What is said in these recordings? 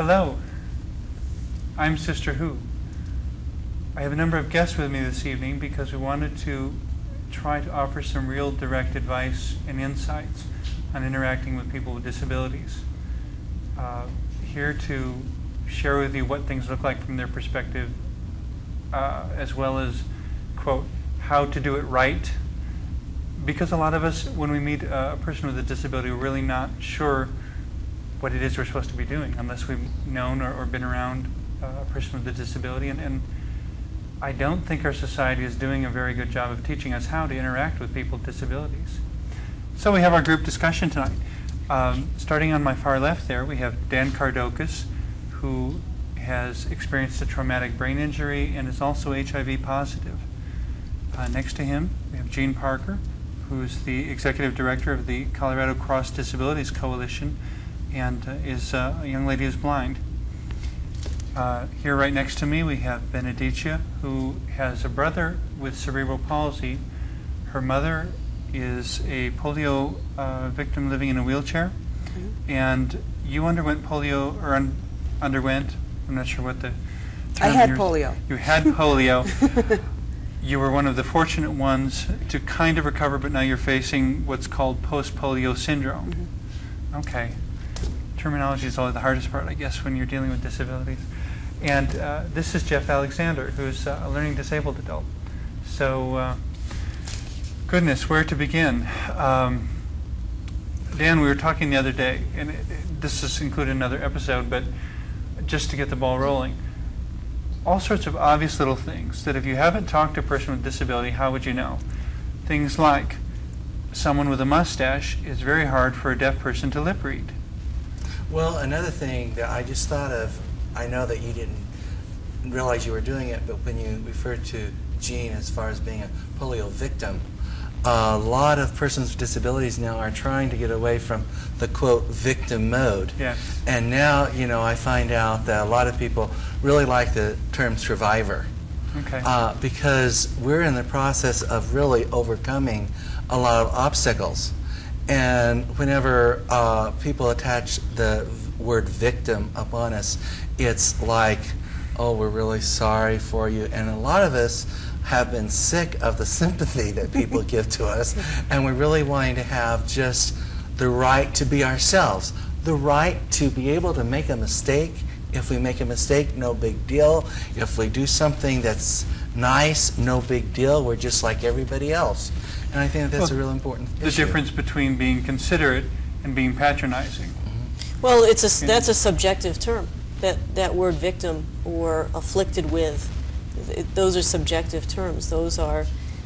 Hello, I'm Sister Who. I have a number of guests with me this evening because we wanted to try to offer some real direct advice and insights on interacting with people with disabilities. Here to share with you what things look like from their perspective, as well as, quote, how to do it right. Because a lot of us, when we meet a person with a disability, we're really not sure what it is we're supposed to be doing unless we've known or been around a person with a disability. And I don't think our society is doing a very good job of teaching us how to interact with people with disabilities. So we have our group discussion tonight. Starting on my far left there, we have Dan Kardokus, who has experienced a traumatic brain injury and is also HIV positive. Next to him, we have Jean Parker, who's the executive director of the Colorado Cross Disabilities Coalition and is a young lady who's blind. Here right next to me we have Benedicia, who has a brother with cerebral palsy. Her mother is a polio victim living in a wheelchair. Okay. And you underwent polio, or underwent, I'm not sure what the term I had polio. You had polio. You were one of the fortunate ones to kind of recover, but now you're facing what's called post-polio syndrome. Mm-hmm. Okay. Terminology is always the hardest part, I guess, when you're dealing with disabilities. And this is Jeff Alexander, who's a learning disabled adult. So, goodness, where to begin? Dan, we were talking the other day, and this is included in another episode, but just to get the ball rolling. All sorts of obvious little things that if you haven't talked to a person with a disability, how would you know? Things like someone with a mustache is very hard for a deaf person to lip read. Well, another thing that I just thought of, I know that you didn't realize you were doing it, but when you referred to Jean as far as being a polio victim, a lot of persons with disabilities now are trying to get away from the, quote, victim mode. Yes. And now, you know, I find out that a lot of people really like the term survivor. Okay. Because we're in the process of really overcoming a lot of obstacles. And whenever people attach the word victim upon us, it's like, oh, we're really sorry for you. And a lot of us have been sick of the sympathy that people give to us, and we're really wanting to have just the right to be ourselves, the right to be able to make a mistake. If we make a mistake, no big deal. If we do something that's nice, no big deal. We're just like everybody else. And I think that's a real important issue. The difference between being considerate and being patronizing. Mm-hmm. Well, that's a subjective term. That word victim or afflicted with, those are subjective terms. Those are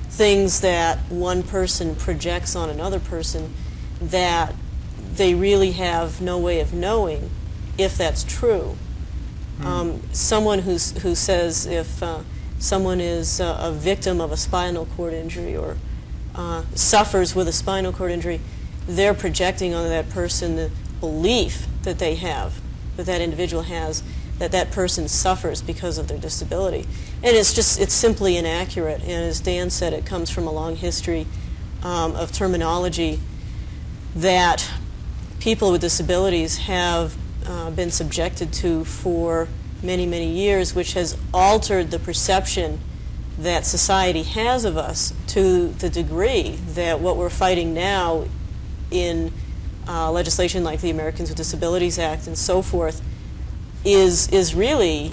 things that one person projects on another person that they really have no way of knowing if that's true. Someone who says if someone is a victim of a spinal cord injury or suffers with a spinal cord injury, they're projecting on that person the belief that they have, that that individual has, that that person suffers because of their disability. And it's simply inaccurate. And as Dan said, it comes from a long history of terminology that people with disabilities have been subjected to for many, many years, which has altered the perception that society has of us to the degree that what we're fighting now in legislation like the Americans with Disabilities Act and so forth is really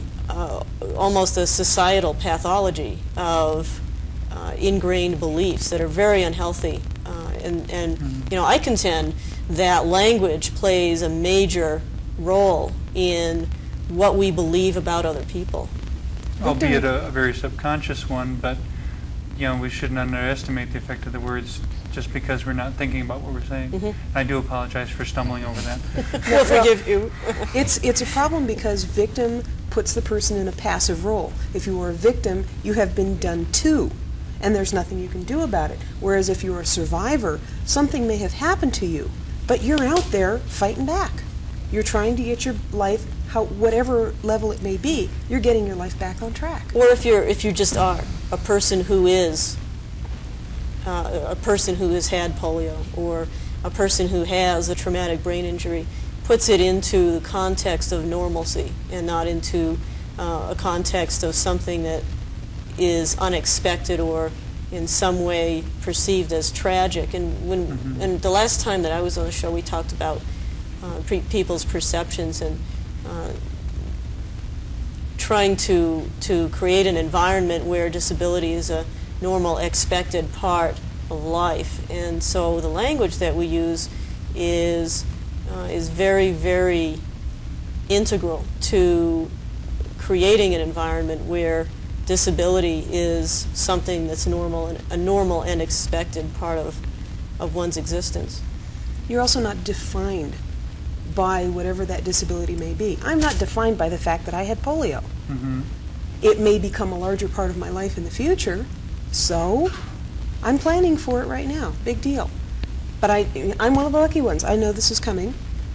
almost a societal pathology of ingrained beliefs that are very unhealthy. You know, I contend that language plays a major role in what we believe about other people. Albeit a very subconscious one, but you know, we shouldn't underestimate the effect of the words just because we're not thinking about what we're saying. Mm-hmm. I do apologize for stumbling over that. We'll forgive you. It's a problem because victim puts the person in a passive role. If you are a victim, you have been done to, and there's nothing you can do about it. Whereas if you're a survivor, something may have happened to you, but you're out there fighting back. You're trying to get your life, whatever level it may be, you're getting your life back on track. Or if you just are a person who is a person who has had polio, or a person who has a traumatic brain injury, puts it into the context of normalcy and not into a context of something that is unexpected or in some way perceived as tragic. And and the last time that I was on the show, we talked about people's perceptions and trying to create an environment where disability is a normal, expected part of life. And so the language that we use is very, very integral to creating an environment where disability is something that's normal and a normal and expected part of one's existence. You're also not defined by whatever that disability may be. I'm not defined by the fact that I had polio. It may become a larger part of my life in the future, so I'm planning for it right now. Big deal. But I'm one of the lucky ones. I know this is coming.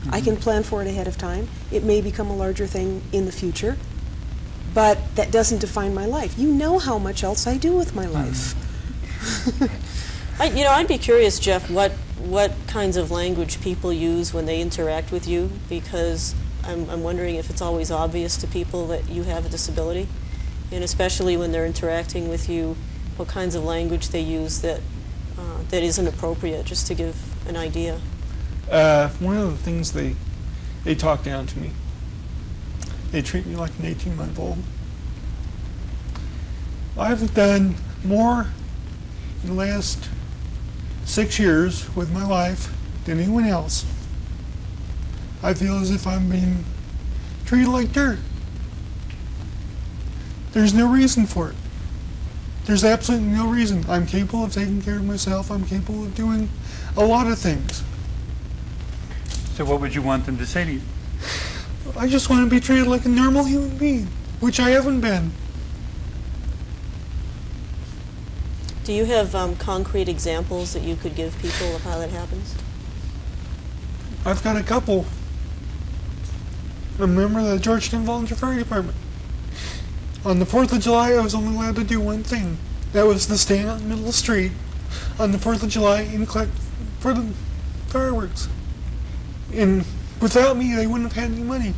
I can plan for it ahead of time. It may become a larger thing in the future, but that doesn't define my life. You know how much else I do with my life. I'd be curious, Jeff, what kinds of language people use when they interact with you, because I'm wondering if it's always obvious to people that you have a disability, and especially when they're interacting with you, what kinds of language they use that isn't appropriate, just to give an idea. One of the things they talk down to me. They treat me like an 18-month-old. I've done more in the last 6 years with my life than anyone else. I feel as if I'm being treated like dirt. There's no reason for it. There's absolutely no reason. I'm capable of taking care of myself. I'm capable of doing a lot of things. So what would you want them to say to you? I just want to be treated like a normal human being, which I haven't been. Do you have concrete examples that you could give people of how that happens? I've got a couple. I'm a member of the Georgetown Volunteer Fire Department. On the 4th of July, I was only allowed to do one thing. That was to stand out in the middle of the street on the 4th of July and collect for the fireworks. And without me, they wouldn't have had any money.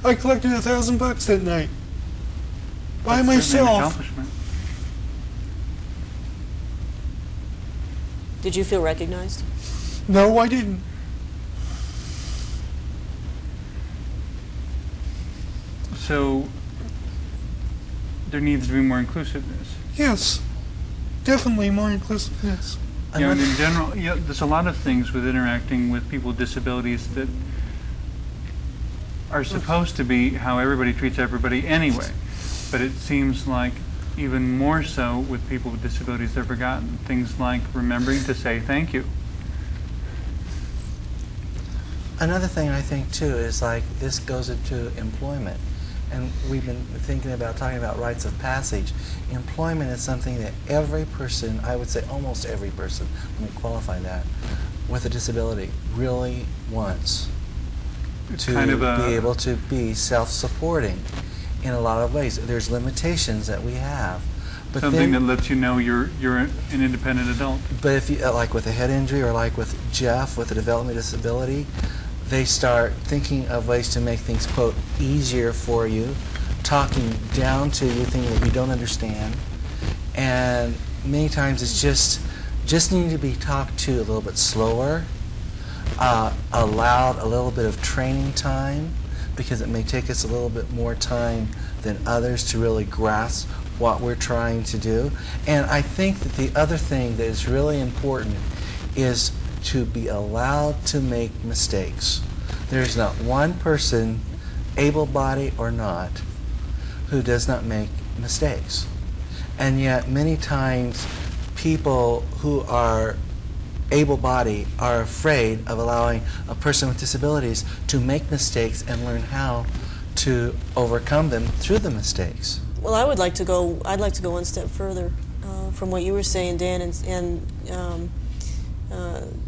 I collected $1,000 that night. By That's certainly an myself. accomplishment. Did you feel recognized? No, I didn't. So there needs to be more inclusiveness. Yes. Definitely more inclusiveness. You know, and in general, there's a lot of things with interacting with people with disabilities that are supposed to be how everybody treats everybody anyway. But it seems like even more so with people with disabilities, they're forgotten. Things like remembering to say thank you. Another thing I think too is like this goes into employment. And we've been thinking about talking about rites of passage. Employment is something that every person, I would say almost every person, let me qualify that, with a disability really wants to kind of be able to be self-supporting in a lot of ways. There's limitations that we have. But something then, that lets you know you're an independent adult. but if you, like with a head injury or like with Jeff with a developmental disability, they start thinking of ways to make things, quote, easier for you, talking down to you, thinking that you don't understand. And many times it's just needing to be talked to a little bit slower, allowed a little bit of training time, because it may take us a little bit more time than others to really grasp what we're trying to do. And I think that the other thing that is really important is to be allowed to make mistakes. There's not one person, able-bodied or not, who does not make mistakes. And yet many times people who are able-bodied are afraid of allowing a person with disabilities to make mistakes and learn how to overcome them through the mistakes. Well, I'd like to go one step further from what you were saying, Dan, and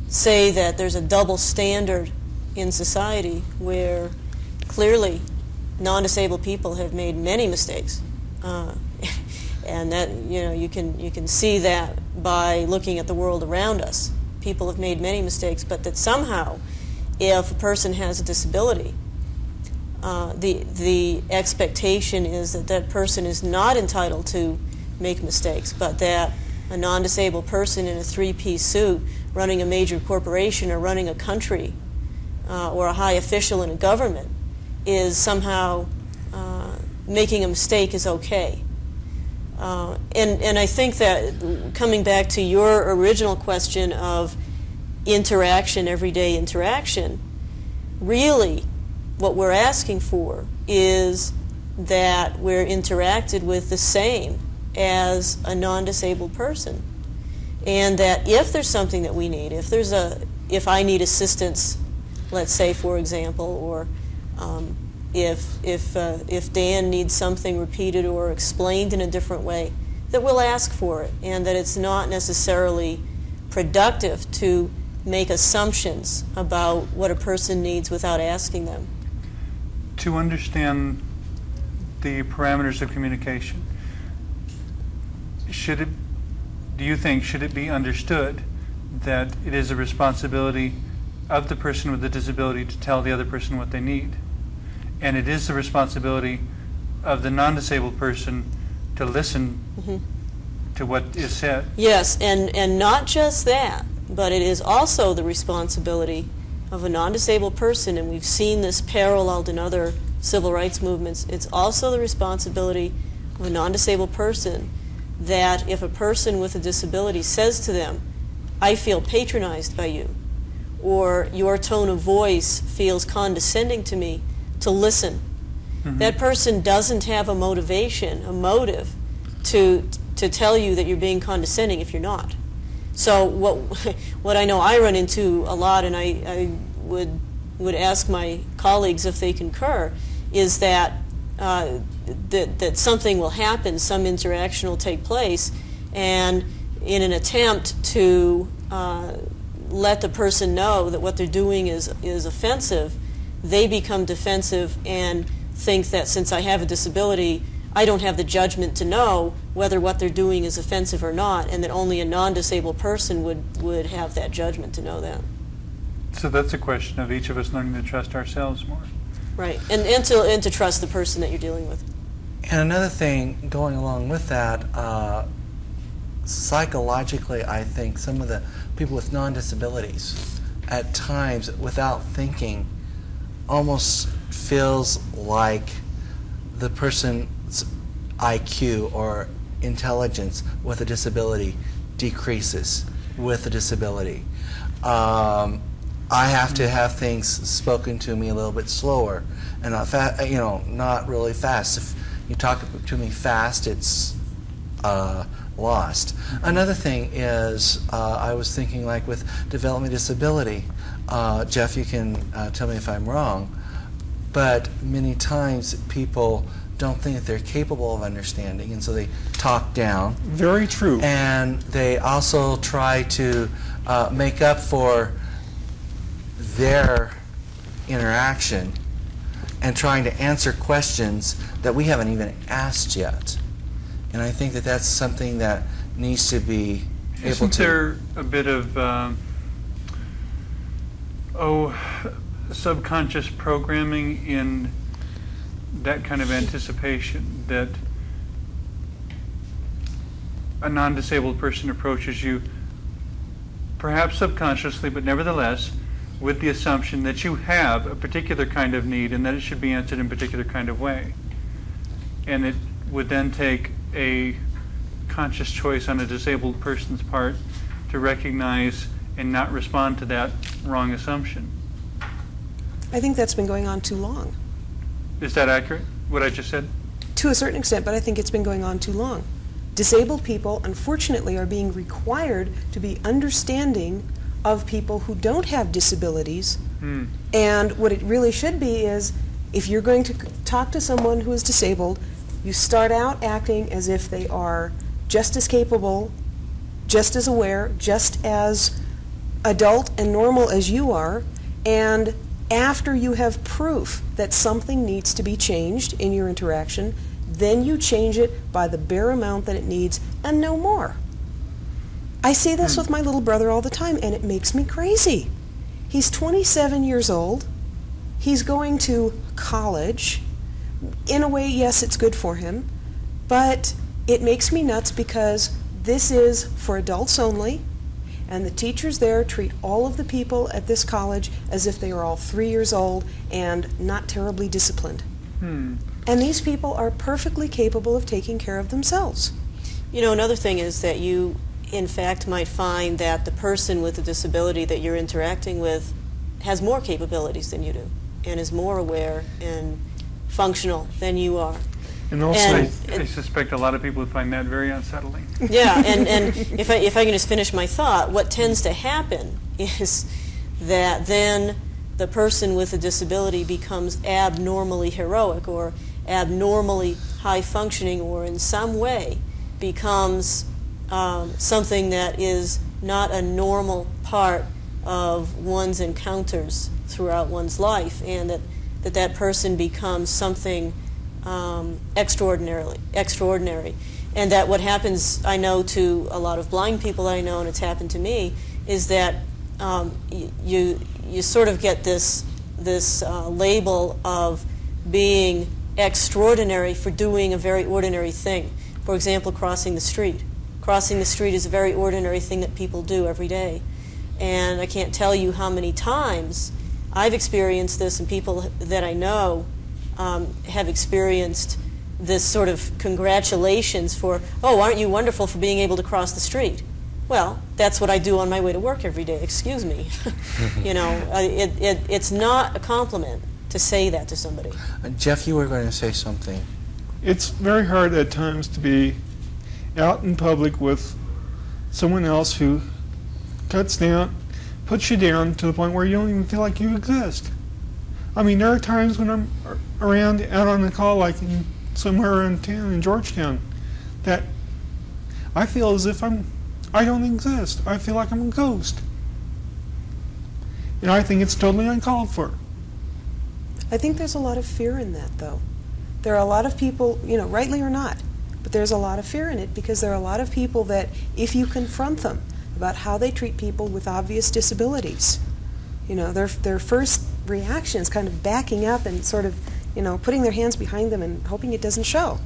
say that there's a double standard in society where clearly non-disabled people have made many mistakes, and that you can see that by looking at the world around us. People have made many mistakes, but that somehow if a person has a disability, the expectation is that that person is not entitled to make mistakes, but that a non-disabled person in a three-piece suit running a major corporation or running a country or a high official in a government is somehow making a mistake is okay. And I think that coming back to your original question of interaction, everyday interaction, really what we're asking for is that we're interacted with the same as a non-disabled person. And that if there's something that we need, if I need assistance, let's say, for example, or if Dan needs something repeated or explained in a different way, that we'll ask for it, and that it's not necessarily productive to make assumptions about what a person needs without asking them. To understand the parameters of communication, do you think, should it be understood that it is a responsibility of the person with the disability to tell the other person what they need? And it is the responsibility of the non-disabled person to listen to what is said? Yes, and not just that, but it is also the responsibility of a non-disabled person, and we've seen this paralleled in other civil rights movements. It's also the responsibility of a non-disabled person that if a person with a disability says to them, I feel patronized by you, or your tone of voice feels condescending to me, to listen. That person doesn't have a motivation, a motive to tell you that you're being condescending if you're not. So what I know I run into a lot, and I would ask my colleagues if they concur, is that that something will happen, some interaction will take place, and in an attempt to let the person know that what they're doing is offensive, they become defensive and think that since I have a disability, I don't have the judgment to know whether what they're doing is offensive or not, and that only a non-disabled person would have that judgment to know that. So that's a question of each of us learning to trust ourselves more. Right, and to trust the person that you're dealing with. And another thing going along with that, psychologically, I think some of the people with non-disabilities at times, without thinking, almost feels like the person's IQ or intelligence with a disability decreases with a disability. I have to have things spoken to me a little bit slower and not not really fast. If you talk to me fast, it's lost. Another thing is, I was thinking, like with development disability, Jeff, you can tell me if I'm wrong, but many times people don't think that they're capable of understanding, and so they talk down. Very true. And they also try to make up for their interaction and trying to answer questions that we haven't even asked yet. And I think that that's something that needs to be able Isn't to... there a bit of subconscious programming in that kind of anticipation, that a non-disabled person approaches you, perhaps subconsciously, but nevertheless, with the assumption that you have a particular kind of need and that it should be answered in a particular kind of way. And it would then take a conscious choice on a disabled person's part to recognize and not respond to that wrong assumption. I think that's been going on too long. Is that accurate, what I just said? To a certain extent, but I think it's been going on too long. Disabled people, unfortunately, are being required to be understanding of people who don't have disabilities. And what it really should be is, if you're going to talk to someone who is disabled, you start out acting as if they are just as capable, just as aware, just as adult and normal as you are, and after you have proof that something needs to be changed in your interaction, then you change it by the bare amount that it needs and no more. I see this with my little brother all the time, and it makes me crazy. He's 27 years old. He's going to college. In a way, yes, it's good for him, but it makes me nuts because this is for adults only, and the teachers there treat all of the people at this college as if they are all 3 years old and not terribly disciplined. And these people are perfectly capable of taking care of themselves. You know, another thing is that you, in fact, might find that the person with a disability that you're interacting with has more capabilities than you do, and is more aware and functional than you are. And also, I suspect a lot of people would find that very unsettling. Yeah, and if I can just finish my thought, what tends to happen is that then the person with a disability becomes abnormally heroic or abnormally high-functioning, or in some way becomes something that is not a normal part of one's encounters throughout one's life, and that person becomes something extraordinary. And that what happens, I know, to a lot of blind people I know, and it's happened to me, is that you sort of get this label of being extraordinary for doing a very ordinary thing. For example, crossing the street. Crossing the street is a very ordinary thing that people do every day. And I can't tell you how many times I've experienced this, and people that I know have experienced this sort of congratulations for, oh, aren't you wonderful for being able to cross the street? Well, that's what I do on my way to work every day. Excuse me. You know, it's not a compliment to say that to somebody. Jeff, you were going to say something. it's very hard at times to be out in public with someone else who cuts down, puts you down to the point where you don't even feel like you exist. I mean, there are times when I'm around out on the call, like somewhere around town in Georgetown, that I feel as if I don't exist. I feel like I'm a ghost. And I think it's totally uncalled for. I think there's a lot of fear in that, though. There are a lot of people, you know, rightly or not, but there's a lot of fear in it because there are a lot of people that if you confront them about how they treat people with obvious disabilities, you know, their first reaction is kind of backing up and sort of, you know, putting their hands behind them and hoping it doesn't show,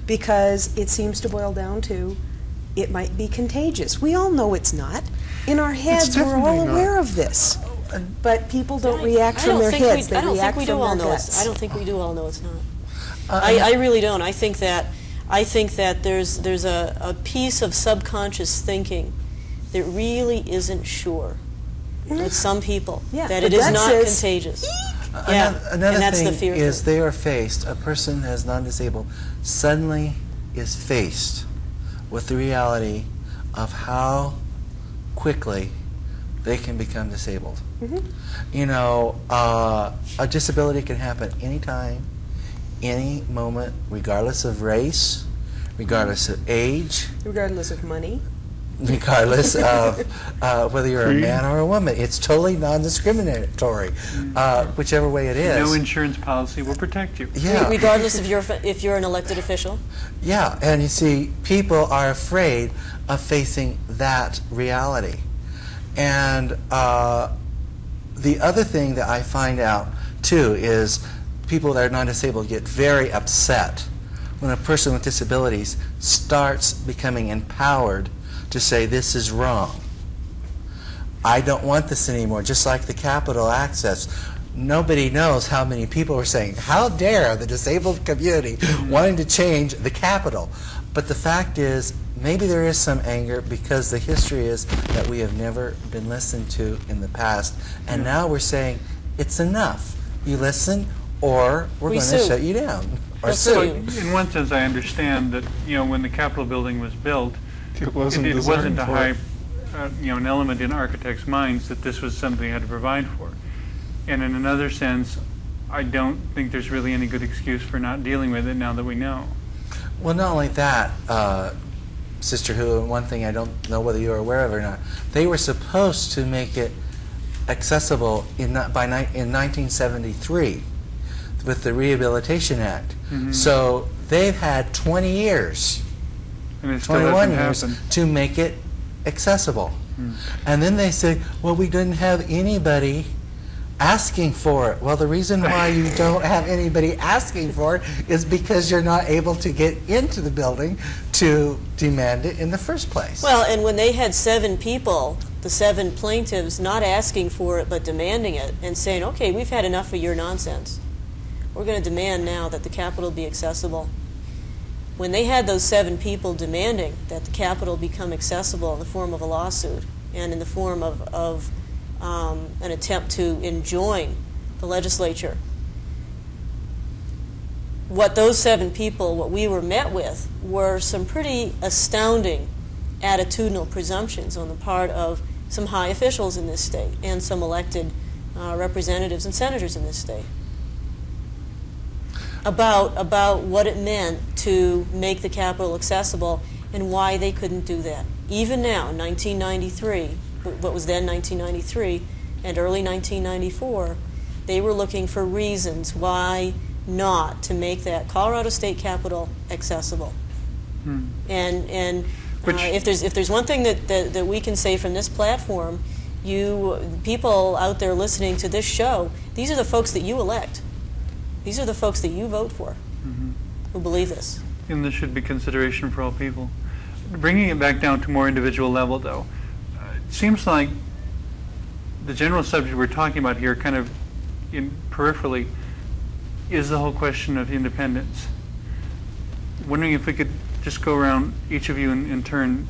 because it seems to boil down to it might be contagious. We all know it's not. In our heads, we're all aware of this. But people don't react from their heads. They react from their guts. I don't think we do all know it's not. I really don't. I think that there's a piece of subconscious thinking that really isn't sure with some people that it is not contagious. Another that's thing the fear is they are faced, a person that is non-disabled suddenly is faced with the reality of how quickly they can become disabled. You know, a disability can happen anytime, any moment, regardless of race, regardless of age, Regardless of money. regardless of whether you're a man or a woman. It's totally non-discriminatory, whichever way it is. No insurance policy will protect you. Yeah. Regardless if you're an elected official. Yeah, and you see, people are afraid of facing that reality. And the other thing that I find out, too, is people that are non-disabled get very upset when a person with disabilities starts becoming empowered to say, this is wrong. I don't want this anymore, just like the Capitol access. Nobody knows how many people were saying, how dare the disabled community wanting to change the Capitol. But the fact is, maybe there is some anger because the history is that we have never been listened to in the past. And now we're saying, it's enough. You listen or we're going to shut you down. Or So in one sense, I understand that, you know, when the Capitol building was built, It wasn't it wasn't a designed for high, it. you know, an element in architects' minds that this was something they had to provide for. And in another sense, I don't think there's really any good excuse for not dealing with it now that we know. Well, not only that, Sister Who, and one thing I don't know whether you're aware of or not, they were supposed to make it accessible in 1973 with the Rehabilitation Act. So they've had 20 years, And it still 21 hasn't years happened. to make it accessible. And then they say, well, we didn't have anybody asking for it. Well, the reason why you don't have anybody asking for it is because you're not able to get into the building to demand it in the first place. Well, and when they had 7 people, the 7 plaintiffs, not asking for it but demanding it and saying, okay, we've had enough of your nonsense. We're going to demand now that the Capitol be accessible. When they had those 7 people demanding that the Capitol become accessible in the form of a lawsuit and in the form of an attempt to enjoin the legislature, what those 7 people, what we were met with, were some pretty astounding attitudinal presumptions on the part of some high officials in this state and some elected representatives and senators in this state about what it meant to make the Capitol accessible and why they couldn't do that. Even now, 1993, what was then 1993, and early 1994, they were looking for reasons why not to make that Colorado State Capitol accessible. And if there's one thing that we can say from this platform, people out there listening to this show, these are the folks that you elect. These are the folks that you vote for who believe this. And this should be consideration for all people. Bringing it back down to more individual level, though, it seems like the general subject we're talking about here, kind of peripherally, is the whole question of independence. Wondering if we could just go around, each of you in turn,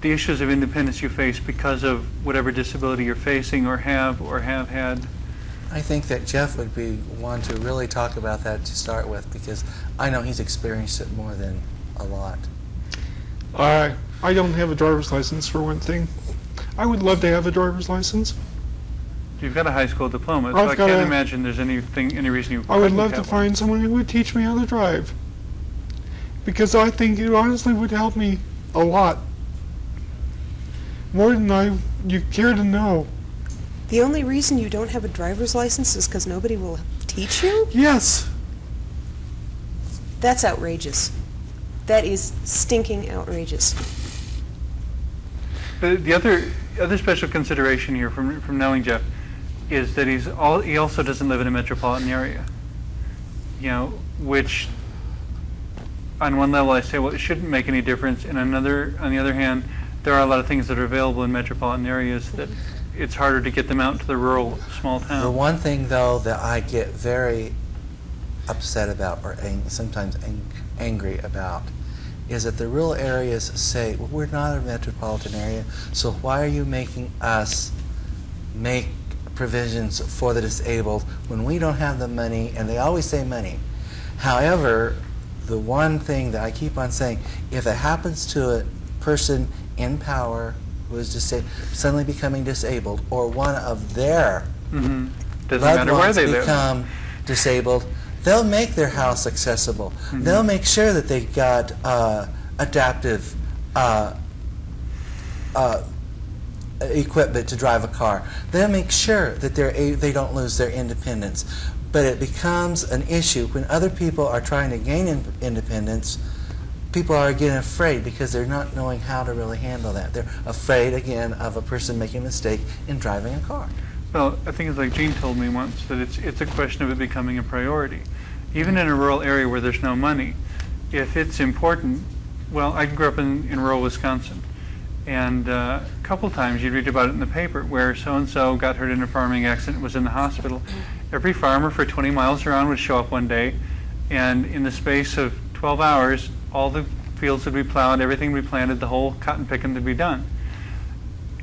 the issues of independence you face because of whatever disability you're facing or have had. I think that Jeff would be one to really talk about that to start with, because I know he's experienced it more than a lot. I don't have a driver's license, for one thing. I would love to have a driver's license. You've got a high school diploma, so I can't imagine there's any reason you couldn't. I would love to find someone who would teach me how to drive, because I think it honestly would help me a lot, more than you care to know. The only reason you don't have a driver's license is because nobody will teach you? Yes. That's outrageous. That is stinking outrageous. But the other special consideration here from knowing Jeff is that he also doesn't live in a metropolitan area. Which on one level I say, well, it shouldn't make any difference, and on the other hand, there are a lot of things that are available in metropolitan areas that it's harder to get them out to the rural small town. The one thing, though, that I get very upset about, or sometimes angry about, is that the rural areas say, well, we're not a metropolitan area, so why are you making us make provisions for the disabled when we don't have the money? And they always say money. However, the one thing that I keep on saying, if it happens to a person in power who is suddenly becoming disabled, or one of their loved ones become disabled, they'll make their house accessible. They'll make sure that they've got adaptive equipment to drive a car. They'll make sure that they don't lose their independence. But it becomes an issue when other people are trying to gain independence. People are getting afraid because they're not knowing how to really handle that. They're afraid, again, of a person making a mistake in driving a car. Well, I think it's like Gene told me once, that it's a question of it becoming a priority. Even in a rural area where there's no money, if it's important, well, I grew up in rural Wisconsin, and a couple times you'd read about it in the paper where so-and-so got hurt in a farming accident, was in the hospital. Every farmer for 20 miles around would show up one day, and in the space of 12 hours, all the fields would be plowed, everything would be planted, the whole cotton picking would be done.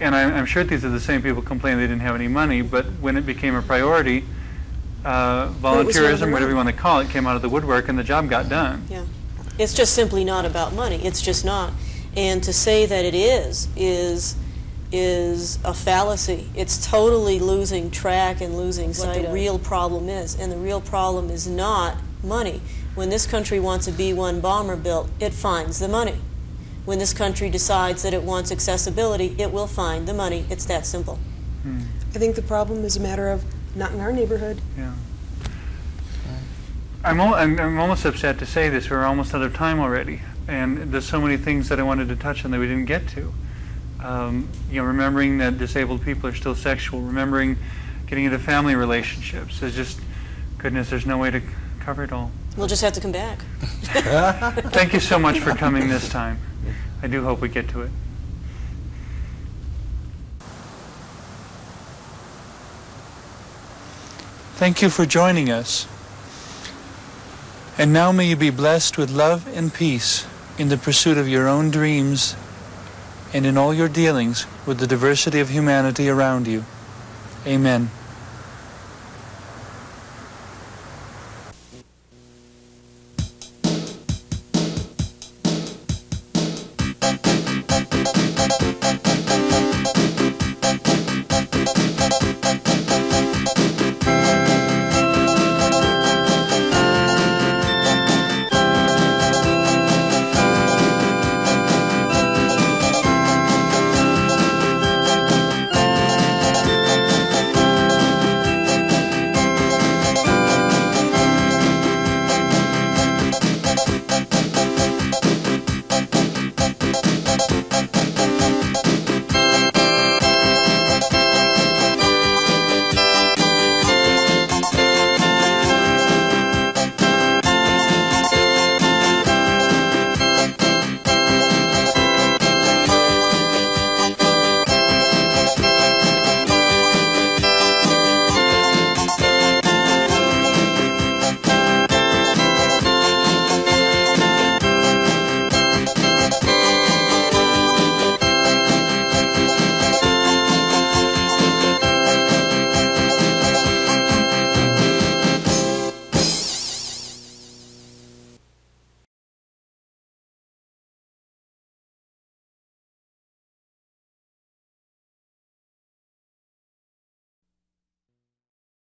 And I'm sure these are the same people complaining they didn't have any money, but when it became a priority, volunteerism, whatever you want to call it, came out of the woodwork and the job got done. Yeah. It's just simply not about money. It's just not. And to say that it is a fallacy. It's totally losing track and losing sight of what the real problem is. And the real problem is not money. When this country wants a B-1 bomber built, it finds the money. When this country decides that it wants accessibility, it will find the money. It's that simple. I think the problem is a matter of not in our neighborhood. Yeah. I'm almost upset to say this. We're almost out of time already, and there's so many things that I wanted to touch on that we didn't get to. Remembering that disabled people are still sexual, remembering getting into family relationships. There's just, goodness, there's no way to cover it all. We'll just have to come back. Thank you so much for coming this time. I do hope we get to it. Thank you for joining us. And now may you be blessed with love and peace in the pursuit of your own dreams and in all your dealings with the diversity of humanity around you. Amen.